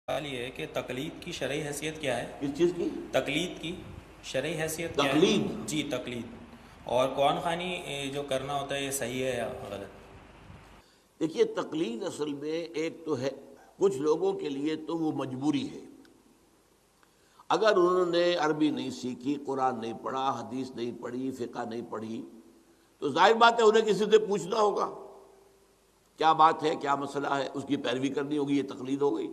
سوال یہ ہے کہ تقلید کی شرعی حیثیت کیا ہے؟ کس چیز کی؟ تقلید کی شرعی حیثیت کیا ہے؟ تقلید؟ جی تقلید، اور قرآن خوانی جو کرنا ہوتا ہے یہ صحیح ہے یا غلط؟ دیکھیے، تقلید اصل میں ایک تو ہے، کچھ لوگوں کے لیے تو وہ مجبوری ہے۔ اگر انہوں نے عربی نہیں سیکھی، قرآن نہیں پڑھا، حدیث نہیں پڑھی، فقہ نہیں پڑھی، تو ظاہر بات ہے انہیں کسی سے پوچھنا ہوگا کیا بات ہے، کیا مسئلہ ہے، اس کی پیروی کرنی ہوگی، یہ تقلید ہو گئی۔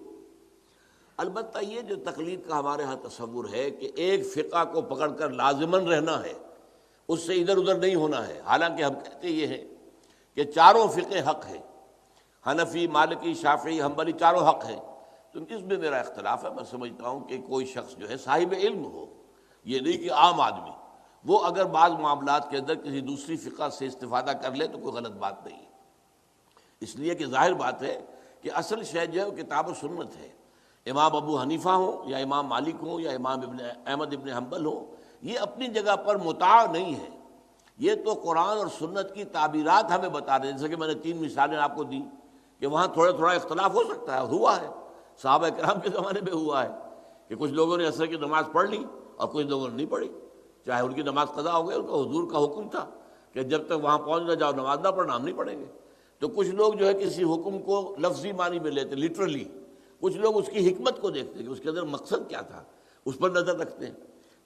البتہ یہ جو تقلید کا ہمارے ہاں تصور ہے کہ ایک فقہ کو پکڑ کر لازماً رہنا ہے، اس سے ادھر ادھر نہیں ہونا ہے، حالانکہ ہم کہتے یہ ہیں کہ چاروں فقہ حق ہیں، حنفی، مالکی، شافعی، حنبلی، چاروں حق ہیں۔ تو اس میں میرا اختلاف ہے۔ میں سمجھتا ہوں کہ کوئی شخص جو ہے صاحب علم ہو، یہ نہیں کہ عام آدمی، وہ اگر بعض معاملات کے اندر کسی دوسری فقہ سے استفادہ کر لے تو کوئی غلط بات نہیں ہے، اس لیے کہ ظاہر بات ہے کہ اصل شے جو ہے وہ کتاب و سنت ہے۔ امام ابو حنیفہ ہوں یا امام مالک ہوں یا امام احمد ابن حنبل ہوں، یہ اپنی جگہ پر مطاع نہیں ہے، یہ تو قرآن اور سنت کی تعبیرات ہمیں بتا رہے ہیں۔ جیسے کہ میں نے 3 مثالیں آپ کو دیں کہ وہاں تھوڑا تھوڑا اختلاف ہو سکتا ہے، ہوا ہے، صحابہ کرام کے زمانے میں ہوا ہے کہ کچھ لوگوں نے عصر کی نماز پڑھ لی اور کچھ لوگوں نے نہیں پڑھی، چاہے ان کی نماز قضا ہو گئی، ان کا حضور کا حکم تھا کہ جب تک وہاں پہنچ نہ جاؤ نماز نہ پڑھنا، ہم نہیں پڑھیں گے۔ تو کچھ لوگ جو ہے کسی حکم کو لفظی معنی میں لیتے، لٹرلی، کچھ لوگ اس کی حکمت کو دیکھتے ہیں کہ اس کے اندر مقصد کیا تھا، اس پر نظر رکھتے ہیں۔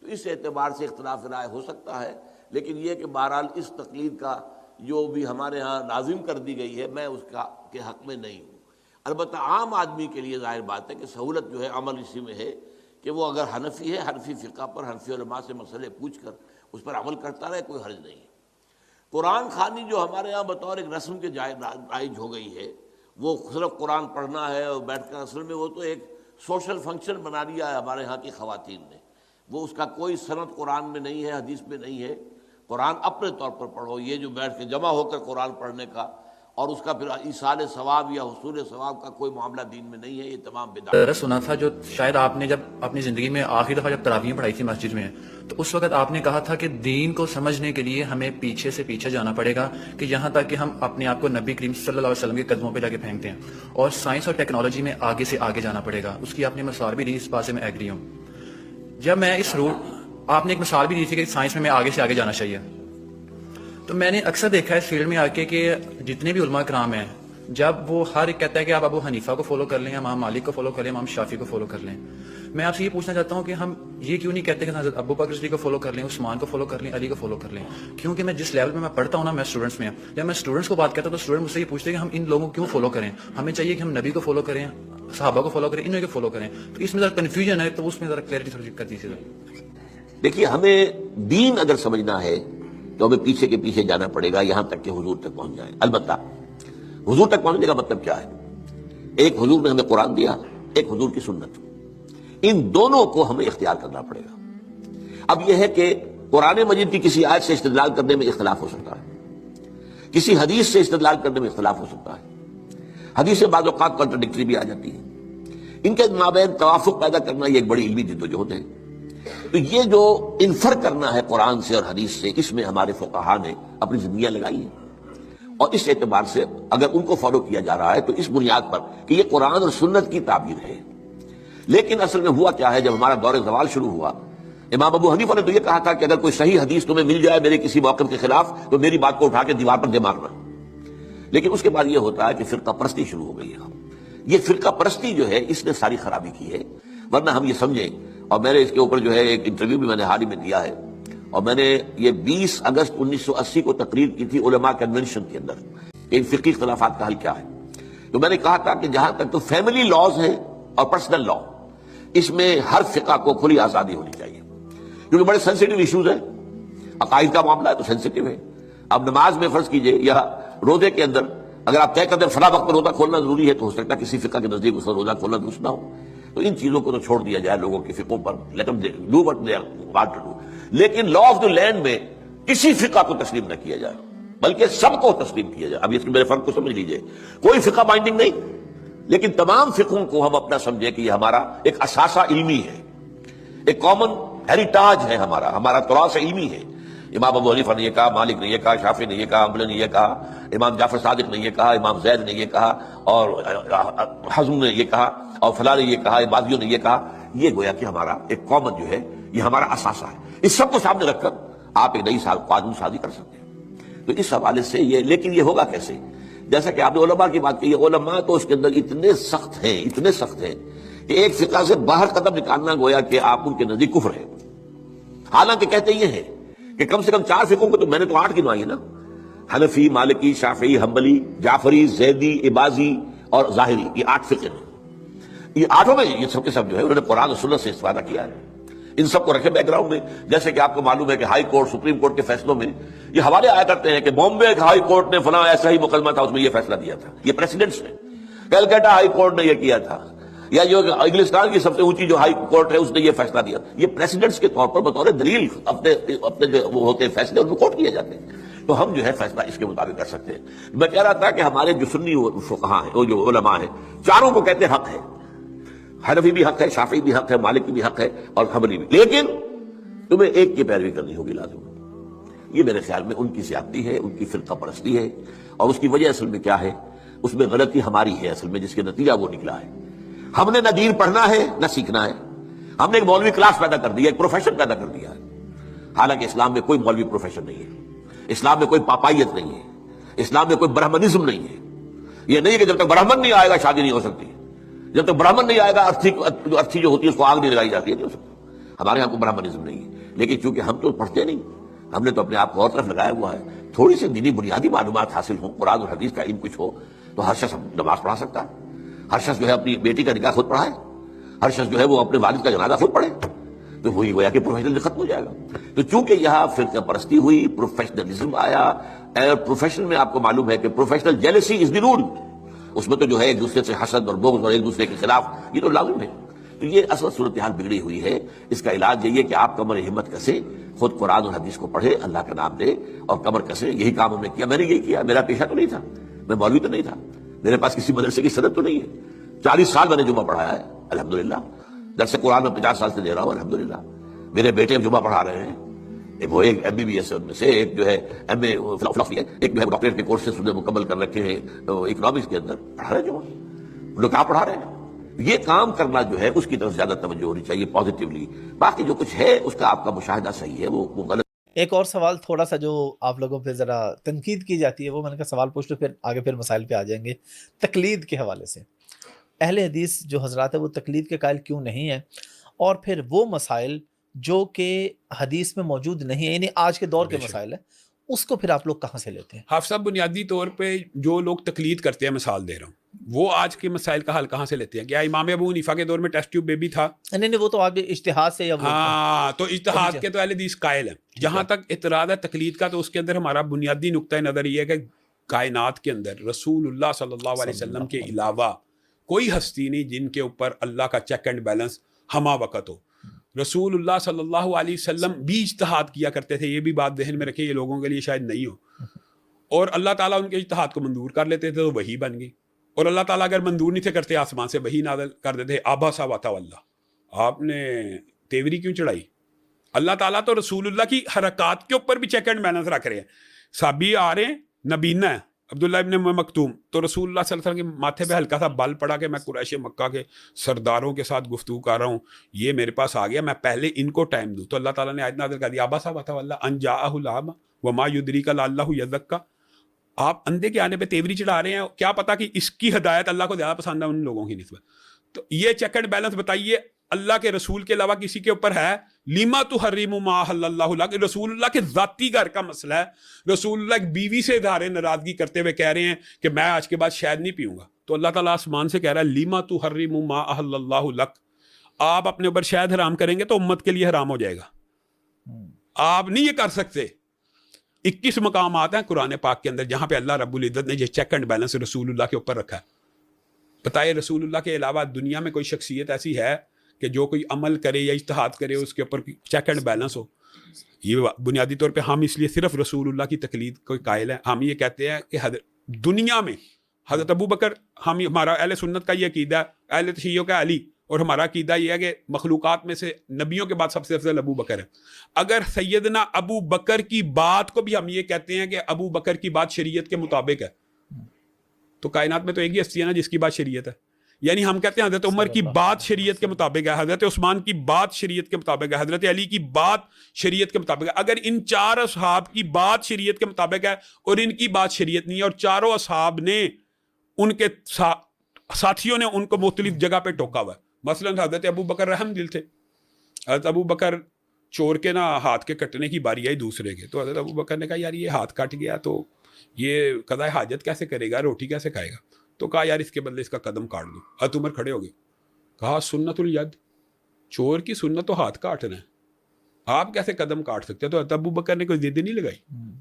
تو اس اعتبار سے اختلاف رائے ہو سکتا ہے، لیکن یہ کہ بہرحال اس تقلید کا جو بھی ہمارے ہاں لازم کر دی گئی ہے، میں اس کے حق میں نہیں ہوں۔ البتہ عام آدمی کے لیے ظاہر بات ہے کہ سہولت جو ہے عمل اسی میں ہے کہ وہ اگر حنفی ہے، حنفی فقہ پر حنفی علماء سے مسئلے پوچھ کر اس پر عمل کرتا رہے، کوئی حرج نہیں ہے۔ قرآن خوانی جو ہمارے ہاں بطور ایک رسم کے رائج ہو گئی ہے، وہ صرف قرآن پڑھنا ہے اور بیٹھ کر، اصل میں وہ تو ایک سوشل فنکشن بنا لیا ہے ہمارے ہاں کی خواتین نے، وہ اس کا کوئی سند قرآن میں نہیں ہے، حدیث میں نہیں ہے۔ قرآن اپنے طور پر پڑھو، یہ جو بیٹھ کے جمع ہو کر قرآن پڑھنے کا اور اس کا پھر ایصال ثواب یا حصول ثواب کا کوئی معاملہ دین میں نہیں ہے، یہ تمام بدعت۔ سنا تھا جو شاید آپ نے جب اپنی زندگی میں آخری دفعہ جب تراویح پڑھائی تھی مسجد میں، تو اس وقت آپ نے کہا تھا کہ دین کو سمجھنے کے لیے ہمیں پیچھے سے پیچھے جانا پڑے گا، کہ یہاں تک کہ ہم اپنے آپ کو نبی کریم صلی اللہ علیہ وسلم کے قدموں پہ جا کے پھینکتے ہیں، اور سائنس اور ٹیکنالوجی میں آگے سے آگے جانا پڑے گا۔ اس کی آپ نے مثال بھی دی، اس بات سے میں ایگری ہوں۔ جب میں اس روٹ، آپ نے ایک مثال بھی دی تھی کہ سائنس میں آگے سے آگے جانا چاہیے، تو میں نے اکثر دیکھا ہے اس فیلڈ میں آ کے کہ جتنے بھی علماء کرام ہیں، جب وہ ہر ایک کہتا ہے کہ آپ ابو حنیفہ کو فالو کر لیں، امام مالک کو فالو کر لیں، امام شافعی کو فالو کر لیں، میں آپ سے یہ پوچھنا چاہتا ہوں کہ ہم یہ کیوں نہیں کہتے کہ حضرت ابو بکر صدیق کو فالو کر لیں، عثمان کو فالو کر لیں، علی کو فالو کر لیں؟ کیونکہ میں جس لیول میں پڑھتا ہوں نا، میں اسٹوڈنٹس میں، جب میں اسٹوڈنٹس کو بات کرتا ہوں تو اسٹوڈنٹ مجھ سے یہ پوچھتے ہیں کہ ہم ان لوگوں کو کیوں فالو کریں، ہمیں چاہیے کہ ہم نبی کو فالو کریں، صحابہ کو فالو کریں، انہیں کو فالو کریں۔ تو اس میں ذرا کنفیوژن ہے، تو اس میں ذرا کلیئرٹی تھوڑی کر دیجیے۔ دیکھیے، ہمیں دین اگر سمجھنا ہے تو ہمیں پیچھے کے پیچھے جانا پڑے گا یہاں تک کہ حضور تک پہنچ جائے۔ البتہ حضور تک پہنچنے کا مطلب کیا ہے؟ ایک حضور نے ہمیں قرآن دیا، ایک حضور کی سنت، ان دونوں کو ہمیں اختیار کرنا پڑے گا۔ اب یہ ہے کہ قرآن مجید کی کسی آیت سے استدلال کرنے میں اختلاف ہو سکتا ہے، کسی حدیث سے استدلال کرنے میں اختلاف ہو سکتا ہے، حدیث سے بعض اوقات کنٹراڈکٹری بھی آ جاتی ہے، ان کے مابین توافق پیدا کرنا یہ ایک بڑی علمی جدوجہد ہے۔ تو یہ جو انفر کرنا ہے قرآن سے اور حدیث سے، اس میں ہمارے فقہا نے اپنی زندگیاں لگائی ہیں، اور اس اعتبار سے اگر ان کو فالو کیا جا رہا ہے تو اس بنیاد پر کہ یہ قرآن اور سنت کی تعبیر ہے۔ لیکن اصل میں ہوا کیا ہے، جب ہمارا دور زوال شروع ہوا، امام ابو حنیفہ نے تو یہ کہا تھا کہ اگر کوئی صحیح حدیث تمہیں مل جائے میرے کسی موقف کے خلاف تو میری بات کو اٹھا کے دیوار پر دے مارنا۔ لیکن اس کے بعد یہ ہوتا ہے کہ فرقہ پرستی شروع ہو گئی ہے۔ یہ فرقہ پرستی جو ہے اس نے ساری خرابی کی ہے، ورنہ ہم یہ سمجھیں، اور میں نے اس کے اوپر جو ہے ایک انٹرویو بھی میں نے حال ہی میں دیا ہے، اور میں نے یہ 20 اگست 1980 کو تقریر کی تھی علماء کنونشن کے اندر کہ ان فقہی اختلافات کا حل کیا ہے۔ تو میں نے کہا تھا کہ جہاں تک تو فیملی لاز ہیں اور پرسنل لا، اس میں ہر فقہ کو کھلی آزادی ہونی چاہیے، کیونکہ بڑے سینسیٹیو ایشوز ہیں، عقائد کا معاملہ ہے تو سینسیٹیو ہے۔ اب نماز میں فرض کیجئے یا روزے کے اندر اگر آپ طے کر دیں فلاں وقت پر روزہ کھولنا ضروری ہے، تو ہو سکتا ہے کسی فقہ کے نزدیک اس وقت روزہ کھولنا درست نہ ہو۔ تو ان چیزوں کو تو چھوڑ دیا جائے لوگوں کے فقوں پر، let them do what they want to do۔ لیکن لا آف دی لینڈ میں کسی فقہ کو تسلیم نہ کیا جائے، بلکہ سب کو تسلیم کیا جائے۔ اب اس میرے فرق کو سمجھ لیجئے، کوئی فقہ بائنڈنگ نہیں، لیکن تمام فقہوں کو ہم اپنا سمجھیں کہ یہ ہمارا ایک اثاثہ علمی ہے، ایک کامن ہیریٹاج ہے، ہمارا تراث علمی ہے۔ امام ابو حنیفہ نے یہ کہا، مالک نے یہ کہا، شافعی نے یہ کہا، حنبلی نے یہ کہا، امام جعفر صادق نے یہ کہا، امام زید نے یہ کہا، اور حزم نے یہ کہا، اور فلاں نے یہ کہا، بازیوں نے یہ کہا. یہ گویا کہ ہمارا ایک کامن جو ہے، یہ ہمارا اثاثہ ہے. اس سب کو سامنے رکھ کر آپ ایک نئی قانون سازی کر سکتے ہیں. تو اس حوالے سے یہ، لیکن یہ ہوگا کیسے؟ جیسا کہ آپ نے علماء کی بات کی ہے، علماء تو اس کے اندر اتنے سخت ہیں کہ ایک فقہ سے باہر قدم نکالنا گویا کہ آپ ان کے نزدیک کفر ہے. حالانکہ کہتے یہ ہیں کہ کم سے کم 4 فقہوں کو، تو میں نے تو 8 گنوائی ہے نا، حنفی، مالکی، شافعی، حنبلی، جعفری، زیدی، عباضی اور ظاہری، یہ 8 فقہ ہیں. یہ 8 میں یہ سب کے سب جو ہے انہوں نے قرآن اور سنت سے استفادہ کیا ہے. ان سب کو رکھے بیک گراؤنڈ میں. جیسے کہ آپ کو معلوم ہے کہ ہائی کورٹ، سپریم کورٹ کے فیصلوں میں یہ حوالے آیا کرتے ہیں کہ بامبے ہائی کورٹ نے فلاں ایسا ہی مقدمہ تھا، اس میں یہ فیصلہ دیا تھا. یہ پریسیڈنٹس نے. کلکتہ ہائی کورٹ نے یہ کیا تھا، یا جو انگلستان کی سب سے اونچی جو ہائی کورٹ ہے اس نے یہ فیصلہ دیا. یہ پریسیڈنٹس کے طور پر بطور دلیل اپنے جو وہ ہوتے ہیں فیصلے ان کو کوٹ کیے جاتے ہیں. تو ہم جو ہے فیصلہ اس کے مطابق کر سکتے ہیں. میں کہہ رہا تھا کہ ہمارے جو سنی فقہاء ہیں، وہ جو علماء ہیں، چاروں کو کہتے ہیں حق ہے. حنفی بھی حق ہے، شافعی بھی حق ہے، مالکی بھی حق ہے اور حنبلی بھی. لیکن تمہیں ایک کی پیروی کرنی ہوگی لازم. یہ میرے خیال میں ان کی زیادتی ہے، ان کی فرقہ پرستی ہے. اور اس کی وجہ اصل میں کیا ہے؟ اس میں غلطی ہماری ہے اصل میں، جس کے نتیجہ وہ نکلا ہے. ہم نے نہ دین پڑھنا ہے نہ سیکھنا ہے. ہم نے ایک مولوی کلاس پیدا کر دیا، ایک پروفیشن پیدا کر دیا ہے. حالانکہ اسلام میں کوئی مولوی پروفیشن نہیں ہے. اسلام میں کوئی پاپائیت نہیں ہے. اسلام میں کوئی برہمنزم نہیں ہے. یہ نہیں کہ جب تک برہمن نہیں آئے گا شادی نہیں ہو سکتی، جب تک برہمن نہیں آئے گا ارتھی جو ہوتی ہے اس کو آگ نہیں لگائی جاتی ہے، نہیں ہو سکتا. ہمارے یہاں کوئی برہمنزم نہیں ہے. لیکن چونکہ ہم تو پڑھتے نہیں، ہم نے تو اپنے آپ کو اور طرف لگایا ہوا ہے. تھوڑی سی دینی بنیادی معلومات حاصل ہوں، قرآن اور حدیث کا علم کچھ ہو، تو ہر شخص نماز پڑھا سکتا ہے. ہر شخص جو ہے اپنی بیٹی کا نکاح خود پڑھائے. ہر شخص جو ہے وہ اپنے والد کا جنازہ خود پڑھے. تو وہی گویا کہ پروفیشنل ختم ہو جائے گا. تو چونکہ یہاں فرقہ پرستی ہوئی، پروفیشنلزم آیا. پروفیشن میں آپ کو معلوم ہے کہ پروفیشنل جیلسی از دی رول. اس میں تو جو ہے ایک دوسرے سے حسد اور بغض اور ایک دوسرے کے خلاف، یہ تو لازم ہے. تو یہ اصل صورتحال بگڑی ہوئی ہے. اس کا علاج یہی ہے کہ آپ کمر ہمت کسے، خود قرآن اور حدیث کو پڑھے، اللہ کا نام دے اور کمر کسے. یہی کام ہم نے کیا. میں نے یہی کیا. میرا پیشہ تو نہیں تھا، میں مولوی تو نہیں تھا، میرے پاس کسی مدرسے کی سند تو نہیں ہے. 40 سال میں نے جمعہ پڑھایا ہے الحمدللہ. درس قرآن میں 50 سال سے دے رہا ہوں الحمدللہ. میرے بیٹے اب جمعہ پڑھا رہے ہیں. وہ ایک MBBS ہے ان میں سے، ایک جو ہے MA فلسفی ہے، ایک جو ہے ڈاکٹریٹ کے کورسز مکمل کر رکھے ہیں اکنامکس کے اندر. پڑھا رہے ہیں جمعہ. وہ لوگ کہاں پڑھا رہے ہیں. یہ کام کرنا جو ہے اس کی طرف زیادہ توجہ ہونی چاہیے پازیٹیولی. باقی جو کچھ ہے اس کا آپ کا مشاہدہ صحیح ہے، وہ غلط. ایک اور سوال تھوڑا سا جو آپ لوگوں پہ ذرا تنقید کی جاتی ہے، وہ میں نے کہا سوال پوچھ لو، پھر آگے پھر مسائل پہ آ جائیں گے. تقلید کے حوالے سے اہل حدیث جو حضرات ہیں وہ تقلید کے قائل کیوں نہیں ہیں؟ اور پھر وہ مسائل جو کہ حدیث میں موجود نہیں ہیں، یعنی آج کے دور کے مسائل ہیں، اس کو پھر آپ لوگ کہاں سے لیتے ہیں؟ حافظ صاحب، بنیادی طور پہ جو لوگ تقلید کرتے ہیں، مثال دے رہا ہوں، وہ آج کے مسائل کا حل کہاں سے لیتے ہیں؟ کیا امام ابو حنیفہ کے دور میں ٹیسٹ ٹیوب بیبی تھا؟ نہیں، وہ تو آپ اجتہاد سے یا ہاں، تو اجتہاد کے تو اہل حدیث قائل ہیں. جہاں تک اعتراض ہے تقلید کا، تو اس کے اندر ہمارا بنیادی نقطہ نظر یہ ہے کہ کائنات کے اندر رسول اللہ صلی اللہ علیہ وسلم کے علاوہ کوئی ہستی نہیں جن کے اوپر اللہ کا چیک اینڈ بیلنس ہمہ وقت ہو. رسول اللہ صلی اللہ علیہ وسلم بھی اجتہاد کیا کرتے تھے، یہ بھی بات ذہن میں رکھیں، یہ لوگوں کے لیے شاید نہیں ہو. اور اللہ تعالیٰ ان کے اجتہاد کو منظور کر لیتے تھے تو وہی بن گئی. اور اللہ تعالیٰ اگر منظور نہیں تھے کرتے، آسمان سے وہی نازل کر دیتے. آبا سا واتا واللہ، آپ نے تیوری کیوں چڑھائی؟ اللہ تعالیٰ تو رسول اللہ کی حرکات کے اوپر بھی چیک اینڈ بیلنس رکھ رہے ہیں. صحابی آ رہے ہیں، نبینا ہے عبداللہ ابن مکتوم، تو رسول اللہ صلی اللہ علیہ وسلم کے ماتھے پہ ہلکا سا بل پڑا کہ میں قریش مکہ کے سرداروں کے ساتھ گفتگو کر رہا ہوں، یہ میرے پاس آ گیا، میں پہلے ان کو ٹائم دوں. تو اللہ تعالیٰ نے آیت نازل کر دی، آبا صاحب اللہ ان جاءہ العامہ وما یدریک لعلہ یزکیٰ. آپ اندھے کے آنے پہ تیوری چڑھا رہے ہیں، کیا پتا کہ اس کی ہدایت اللہ کو زیادہ پسند ہے ان لوگوں کی نسبت. تو یہ چیک اینڈ بیلنس بتائیے اللہ کے رسول کے علاوہ کسی کے اوپر ہے؟ لیما تحرم ما احل اللہ لک، رسول اللہ کے ذاتی گھر کا مسئلہ ہے. رسول اللہ ایک بیوی سے اظہار ناراضگی کرتے ہوئے کہہ رہے ہیں کہ میں آج کے بعد شاید نہیں پیوں گا، تو اللہ تعالیٰ آسمان سے کہہ رہا ہے لیما تحرم ما احل اللہ لک. آپ اپنے اوپر شاید حرام کریں گے تو امت کے لیے حرام ہو جائے گا. آپ نہیں یہ کر سکتے. 21 مقامات ہیں قرآن پاک کے اندر جہاں پہ اللہ رب العزت نے یہ چیک اینڈ بیلنس رسول اللہ کے اوپر رکھا ہے. بتائیے رسول اللہ کے علاوہ دنیا میں کوئی شخصیت ایسی ہے کہ جو کوئی عمل کرے یا اجتہاد کرے اس کے اوپر چیک اینڈ بیلنس ہو؟ یہ بنیادی طور پہ ہم اس لیے صرف رسول اللہ کی تقلید کو قائل ہیں. ہم یہ کہتے ہیں کہ دنیا میں حضرت ابو بکر، ہمارا اہل سنت کا یہ عقیدہ ہے، اہل تشیع کا علی، اور ہمارا عقیدہ یہ ہے کہ مخلوقات میں سے نبیوں کے بعد سب سے افضل ابو بکر ہے. اگر سیدنا ابو بکر کی بات کو بھی ہم یہ کہتے ہیں کہ ابو بکر کی بات شریعت کے مطابق ہے, تو کائنات میں تو ایک ہی ہستی ہے نا جس کی بات شریعت ہے. یعنی ہم کہتے ہیں حضرت عمر کی بات شریعت کے مطابق ہے, حضرت عثمان کی بات شریعت کے مطابق ہے, حضرت علی کی بات شریعت کے مطابق ہے. اگر ان چار اصحاب کی بات شریعت کے مطابق ہے اور ان کی بات شریعت نہیں ہے, اور چاروں اصحاب نے ان کے ساتھیوں نے ان کو مختلف جگہ پہ ٹوکا ہوا ہے. مثلا حضرت ابو بکر رحم دل تھے. حضرت ابو بکر چور کے نا ہاتھ کے کٹنے کی باری آئی دوسرے کے, تو حضرت ابو بکر نے کہا یار یہ ہاتھ کٹ گیا تو یہ قضائے حاجت کیسے کرے گا, روٹی کیسے کھائے گا, تو کہا یار اس کے بدلے اس کا قدم کاٹ دو. حضرت عمر کھڑے ہو گئے, کہا سنت الید, چور کی سنت تو ہاتھ کاٹنا ہے, آپ کیسے قدم کاٹ سکتے ہیں. تو حضرت ابو بکر نے کوئی ضد نہیں لگائی,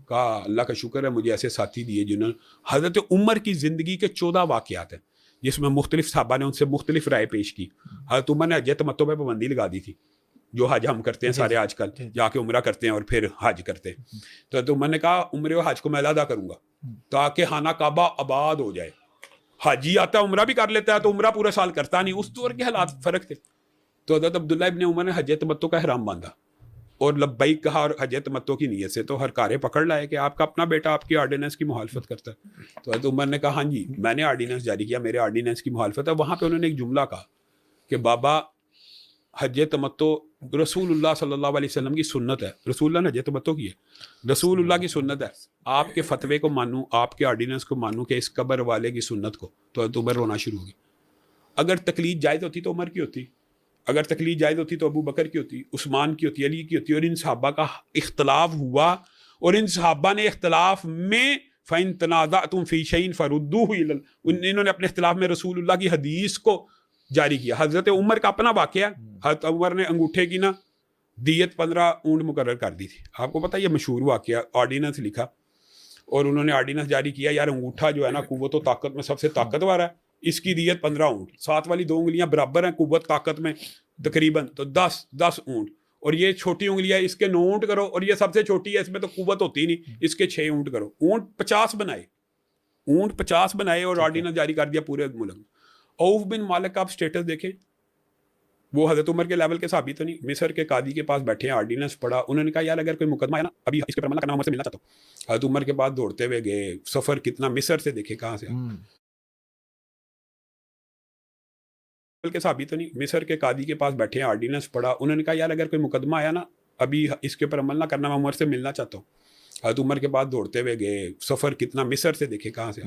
کہا اللہ کا شکر ہے مجھے ایسے ساتھی دیے جنہوں نے. حضرت عمر کی زندگی کے 14 واقعات ہیں جس میں مختلف صحابہ نے ان سے مختلف رائے پیش کی. حضرت عمر نے حج تمتع پہ پابندی لگا دی تھی, جو حج ہم کرتے ہیں سارے آج کل, جا کے عمرہ کرتے ہیں اور پھر حج کرتے ہیں. تو حضرت عمر نے کہا عمرے و حج کو میں علیحدہ کروں گا تاکہ خانہ کعبہ آباد ہو جائے. حاجی آتا ہے عمرہ بھی کر لیتا ہے تو عمرہ پورے سال کرتا نہیں, اس دور کے حالات فرق تھے. تو حضرت عبداللہ ابن عمر نے حج تمتع کا احرام باندھا اور لبیک کہا اور حج تمتع کی نیت سے, تو ہر کارے پکڑ لائے کہ آپ کا اپنا بیٹا آپ کی آرڈیننس کی مخالفت کرتا ہے. تو حضرت عمر نے کہا ہاں جی میں نے آرڈیننس جاری کیا, میرے آرڈیننس کی مخالفت ہے. وہاں پہ انہوں نے ایک جملہ کہا کہ بابا حج تمتع رسول اللہ صلی اللہ علیہ وسلم کی سنت ہے. رسول اللہ نے حج تمتع کی ہے, رسول اللہ کی سنت ہے, آپ کے فتوے کو مانوں, آپ کے آرڈیننس کو مانوں کہ اس قبر والے کی سنت کو. تو حضرت عمر رونا شروع ہو گئی. اگر تقلید جائز ہوتی تو عمر کی ہوتی, اگر تقلید جائز ہوتی تو ابو بکر کی ہوتی, عثمان کی ہوتی, علی کی ہوتی. اور ان صحابہ کا اختلاف ہوا اور ان صحابہ نے اختلاف میں فَإِن تَنَازَعْتُمْ فِي شَيْءٍ فَرُدُّوهُ إِلَى, انہوں نے اپنے اختلاف میں رسول اللہ کی حدیث کو جاری کیا. حضرت عمر کا اپنا واقعہ, حضرت عمر نے انگوٹھے کی نا دیت 15 اونٹ مقرر کر دی تھی. آپ کو پتہ یہ مشہور واقعہ, آرڈیننس لکھا اور انہوں نے آرڈیننس جاری کیا یار انگوٹھا جو ہے نا قوت و طاقت میں سب سے طاقتور ہے, اس کی دیت 15 اونٹ. ساتھ والی 2 انگلیاں برابر ہیں قوت طاقت میں تقریباً, تو 10 اونٹ. اور یہ چھوٹی انگلیاں اس کے 9 اونٹ کرو, اور یہ سب سے چھوٹی ہے اس میں تو قوت ہوتی نہیں, اس کے 6 اونٹ کرو. اونٹ 50 بنائے, اونٹ 50 بنائے اور آرڈیننس جاری کر دیا پورے ملک میں. عوف بن مالک کا آپ سٹیٹس دیکھیں, وہ حضرت عمر کے لیول کے صحابی تو نہیں, مصر کے قاضی کے پاس بیٹھے ہیں, آرڈیننس پڑھا, انہوں نے کہا یار اگر کوئی مقدمہ ہے نا ابھی اس کے پر عمل کرنا, عمر سے ملنا چاہتا ہوں. حضرت عمر کے پاس دوڑتے ہوئے گئے, سفر کتنا, مصر سے دیکھے کہاں سے کے صحابی تو نہیں, مصر کے قاضی کے پاس بیٹھے ہیں, آرڈیننس پڑھا, انہوں نے کہا یار اگر کوئی مقدمہ آیا نا ابھی اس کے اوپر عمل نہ کرنا, میں عمر سے ملنا چاہتا ہوں. حضرت عمر کے بعد دوڑتے ہوئے گئے, سفر کتنا, مصر سے دیکھے کہاں سے,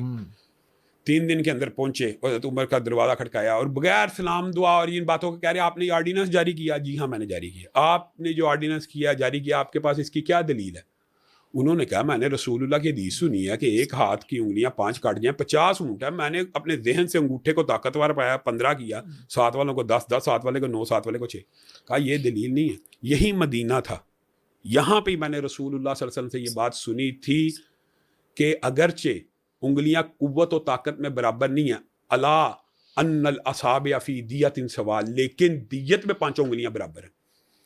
3 دن کے اندر پہنچے اور حضرت عمر کا دروازہ کھٹکایا اور بغیر سلام دعا اور ان باتوں کو کہہ رہے آپ نے آرڈیننس جاری کیا. جی ہاں میں نے جاری کیا. آپ نے جو آرڈیننس کیا جاری کیا, آپ کے پاس اس کی کیا دلیل ہے؟ انہوں نے کہا میں نے رسول اللہ کی حدیث سنی ہے کہ ایک ہاتھ کی انگلیاں 5 کاٹ جائیں 50 اونٹ ہے. میں نے اپنے ذہن سے انگوٹھے کو طاقتور پایا, 15 کیا, 7 والوں کو 10, 7 والے کو 9, 7 والے کو 6. کہا یہ دلیل نہیں ہے, یہی مدینہ تھا, یہاں پہ میں نے رسول اللہ صلی اللہ علیہ وسلم سے یہ بات سنی تھی کہ اگرچہ انگلیاں قوت و طاقت میں برابر نہیں ہیں, الا ان الاصابع فی دیت سوا, لیکن دیت میں 5 انگلیاں برابر ہیں.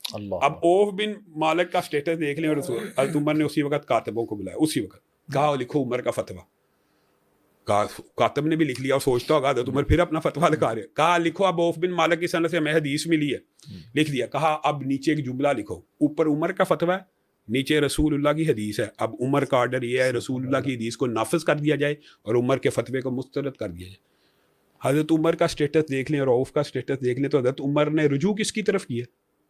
اب عوف بن مالک کا سٹیٹس دیکھ لیں, اور حضرت عمر نے اسی وقت کاتبوں کو بلایا, اسی وقت کہا لکھو عمر کا فتویٰ. کاتب نے بھی لکھ لیا اور سوچتا ہوگا حضرت عمر پھر اپنا فتویٰ لکھا رہے, کہا لکھو اب عوف بن مالک کی سند سے ہمیں حدیث ملی ہے, لکھ دیا. کہا اب نیچے ایک جملہ لکھو, اوپر عمر کا فتویٰ ہے, نیچے رسول اللہ کی حدیث ہے. اب عمر کا آرڈر یہ ہے رسول اللہ کی حدیث کو نافذ کر دیا جائے اور عمر کے فتوے کو مسترد کر دیا جائے. حضرت عمر کا سٹیٹس دیکھ لیں اور عوف کا سٹیٹس دیکھ لیں تو حضرت عمر نے رجوع کس کی طرف کیا؟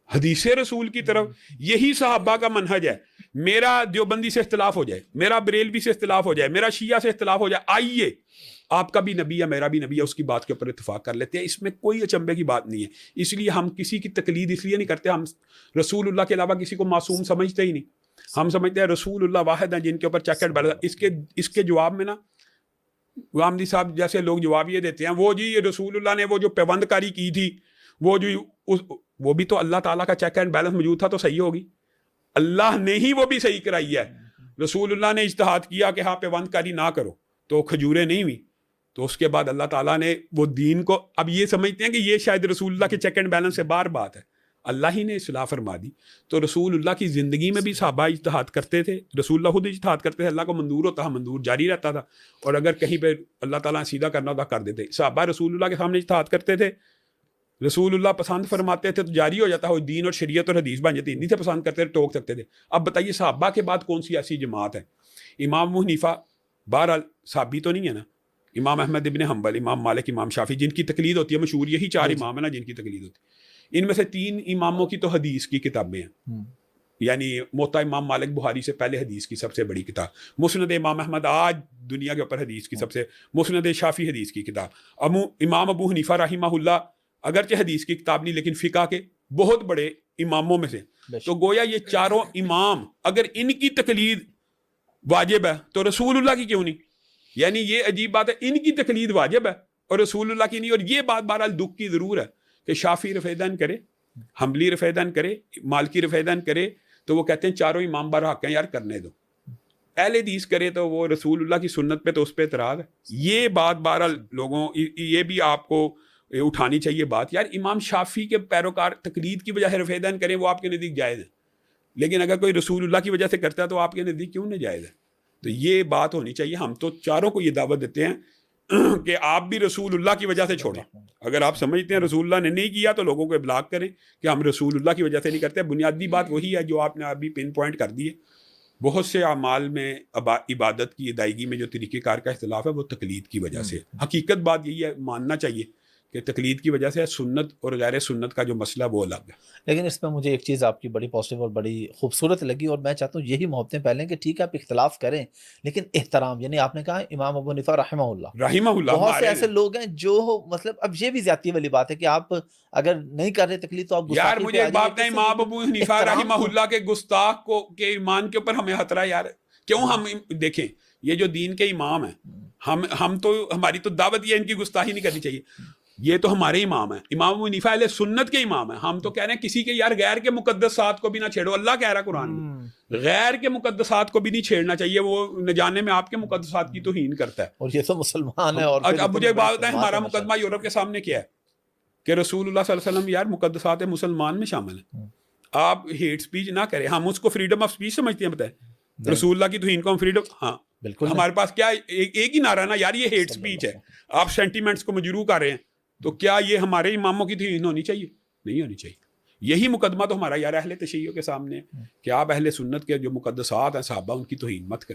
حدیث رسول کی طرف. یہی صحابہ کا منہج ہے. میرا دیوبندی سے اختلاف ہو جائے, میرا بریلوی سے اختلاف ہو جائے, میرا شیعہ سے اختلاف ہو جائے, آئیے آپ کا بھی نبی ہے میرا بھی نبی ہے, اس کی بات کے اوپر اتفاق کر لیتے ہیں. اس میں کوئی اچنبے کی بات نہیں ہے. اس لیے ہم کسی کی تقلید اس لیے نہیں کرتے, ہم رسول اللہ کے علاوہ کسی کو معصوم سمجھتے ہی نہیں. ہم سمجھتے ہیں رسول اللہ واحد ہیں جن کے اوپر چیک اینڈ بیلنس. اس کے جواب میں نا غامدی صاحب جیسے لوگ جواب یہ دیتے ہیں, وہ جی رسول اللہ نے وہ جو پیوند کاری کی تھی وہ بھی تو اللہ تعالیٰ کا چیک اینڈ بیلنس موجود تھا تو صحیح ہوگی. اللہ نے ہی وہ بھی صحیح کرائی ہے. رسول اللہ نے اجتہاد کیا کہ ہاں پیوند کاری نہ کرو تو کھجوریں نہیں ہوئی, تو اس کے بعد اللہ تعالیٰ نے وہ دین کو, اب یہ سمجھتے ہیں کہ یہ شاید رسول اللہ کے چیک اینڈ بیلنس سے باہر بات ہے, اللہ ہی نے اصلاح فرما دی. تو رسول اللہ کی زندگی میں بھی صحابہ اجتہاد کرتے تھے, رسول اللہ خود اجتہاد کرتے تھے, اللہ کو منظور ہوتا, منظور جاری رہتا تھا, اور اگر کہیں پہ اللہ تعالیٰ سیدھا کرنا ہوتا کر دیتے. صحابہ رسول اللہ کے سامنے اجتہاد کرتے تھے, رسول اللہ پسند فرماتے تھے تو جاری ہو جاتا ہے، دین اور شریعت اور حدیث بن جاتی، نہیں تھے پسند کرتے تھے ٹوک سکتے تھے. اب بتائیے صحابہ کے بعد کون سی ایسی جماعت ہے؟ امام ابو حنیفہ بہرحال صحابی تو نہیں ہے نا، امام احمد ابن حنبل، امام مالک، امام شافعی، جن کی تقلید ہوتی ہے مشہور یہی 4 امام ہیں نا جن کی تقلید ہوتی ہے. ان میں سے 3 اماموں کی تو حدیث کی کتابیں ہیں، یعنی موطا امام مالک بخاری سے پہلے حدیث کی سب سے بڑی کتاب، مسند امام احمد آج دنیا کے اوپر حدیث کی سب سے، مسند شافعی حدیث کی کتاب، امام ابو حنیفہ رحمہ اللہ اگرچہ حدیث کی کتاب نہیں لیکن فقہ کے بہت بڑے اماموں میں سے. تو گویا یہ 4 امام اگر ان کی تقلید واجب ہے تو رسول اللہ کی کیوں نہیں؟ یعنی یہ عجیب بات ہے، ان کی تقلید واجب ہے اور رسول اللہ کی نہیں. اور یہ بات بہرحال دکھ کی ضرور ہے کہ شافعی رفع دین کرے، حنبلی رفع دین کرے، مالکی رفع دین کرے تو وہ کہتے ہیں 4 امام برحق ہیں، یار کرنے دو. اہل حدیث کرے تو وہ رسول اللہ کی سنت پہ تو اس پہ اعتراض ہے. یہ بات بہرحال لوگوں یہ بھی آپ کو اٹھانی چاہیے بات، یار امام شافعی کے پیروکار تقلید کی وجہ سے رفع دین کریں وہ آپ کے نزدیک جائز ہے، لیکن اگر کوئی رسول اللہ کی وجہ سے کرتا ہے تو آپ کے نزدیک کیوں نہیں جائز ہے؟ تو یہ بات ہونی چاہیے. ہم تو 4 کو یہ دعوت دیتے ہیں کہ آپ بھی رسول اللہ کی وجہ سے چھوڑیں. اگر آپ سمجھتے ہیں رسول اللہ نے نہیں کیا تو لوگوں کو ابلاغ کریں کہ ہم رسول اللہ کی وجہ سے نہیں کرتے. بنیادی بات وہی ہے جو آپ نے ابھی پن پوائنٹ کر دی ہے. بہت سے اعمال میں عبادت کی ادائیگی میں جو طریقہ کار کا اختلاف ہے وہ تقلید کی وجہ سے. حقیقت بات یہی ہے، ماننا چاہیے کہ تقلید کی وجہ سے سنت اور غیر سنت کا جو مسئلہ وہ الگ ہے. لیکن اس میں مجھے ایک چیز آپ کی بڑی پازیٹیو اور بڑی خوبصورت لگی، اور میں چاہتا ہوں یہی محبتیں پھیلیں کہ ٹھیک ہے آپ اختلاف کریں لیکن احترام. یعنی آپ نے کہا امام ابو حنیفہ رحمہ اللہ، بہت سے ایسے لوگ ہیں جو مطلب اب یہ بھی زیادتی والی بات ہے کہ آپ اگر نہیں کر رہے تقلید تو آپ یار مجھے ایک بات ہے، امام ابو حنیفہ رحمہ اللہ کے گستاخ کو کے ایمان کے اوپر ہمیں خطرہ ہے یار. کیوں؟ ہم دیکھیں یہ جو دین کے امام ہیں، ہم تو ہماری تو دعوت یہ ان کی گستاخی نہیں کرنی چاہیے. یہ تو ہمارے امام ہیں، امام ابو حنیفہ اہل سنت کے امام ہیں. ہم تو کہہ رہے ہیں کسی کے یار غیر کے مقدسات کو بھی نہ چھیڑو. اللہ کہہ رہا ہے قرآن میں غیر کے مقدسات کو بھی نہیں چھیڑنا چاہیے، وہ نہ جانے میں آپ کے مقدسات کی توہین کرتا ہے. اور یہ تو مسلمان ہے. اور اب مجھے ایک بات بتائیں، ہمارا مقدمہ یورپ کے سامنے کیا ہے کہ رسول اللہ صلی اللہ علیہ وسلم یار مقدسات مسلمان میں شامل ہیں. آپ ہیٹ سپیچ نہ کریں، ہم اس کو فریڈم آف سپیچ سمجھتے ہیں. بتائیں رسول اللہ کی توہین کو ہم فریڈم، ہاں بالکل ہمارے پاس کیا ایک ہی نعرہ نا یار، یہ ہیٹ سپیچ ہے، آپ سینٹیمنٹس کو مجروح کر رہے ہیں. تو کیا یہ ہمارے اماموں کی توہین ہونی چاہیے؟ نہیں ہونی چاہیے. یہی مقدمہ تو ہمارا یار اہل تشیع کے سامنے ہے کہ آپ اہل سنت کے جو مقدسات ہیں صحابہ ان کی توہین مت کریں.